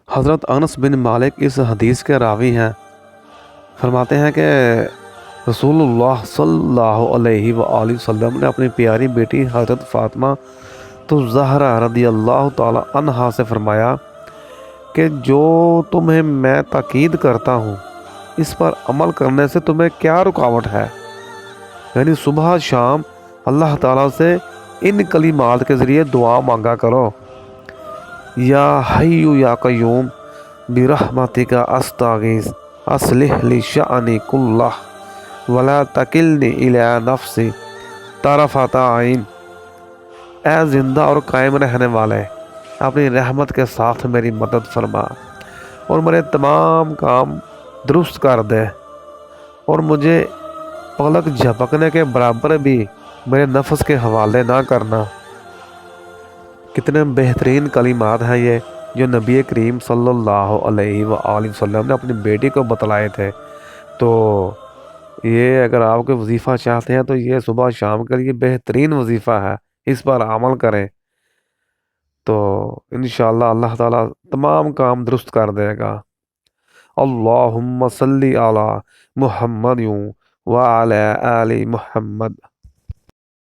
حضرت انس بن مالک اس حدیث کے راوی ہیں، فرماتے ہیں کہ رسول اللہ صلی اللہ علیہ وآلہ وسلم نے اپنی پیاری بیٹی حضرت فاطمہ تو زہرا رضی اللہ تعالی عنہا سے فرمایا کہ جو تمہیں میں تاکید کرتا ہوں اس پر عمل کرنے سے تمہیں کیا رکاوٹ ہے؟ یعنی صبح شام اللہ تعالیٰ سے ان کلمات کے ذریعے دعا مانگا کرو، یا حی یا قیوم برحمتک استغیث اصلح لی شأنی کلہ ولا تکلنی الی نفسی طرفۃ عین۔ اے زندہ اور قائم رہنے والے، اپنی رحمت کے ساتھ میری مدد فرما اور میرے تمام کام درست کر دے، اور مجھے پلک جھپکنے کے برابر بھی میرے نفس کے حوالے نہ کرنا۔ کتنے بہترین کلمات ہیں یہ جو نبی کریم صلی اللہ علیہ وآلہ وسلم نے اپنی بیٹی کو بتلائے تھے۔ تو یہ اگر آپ کو وظیفہ چاہتے ہیں تو یہ صبح شام کے لیے بہترین وظیفہ ہے، اس پر عمل کریں تو انشاءاللہ اللہ تعالیٰ تمام کام درست کر دے گا۔ اللہم صلی علی محمد وعلی آل محمد۔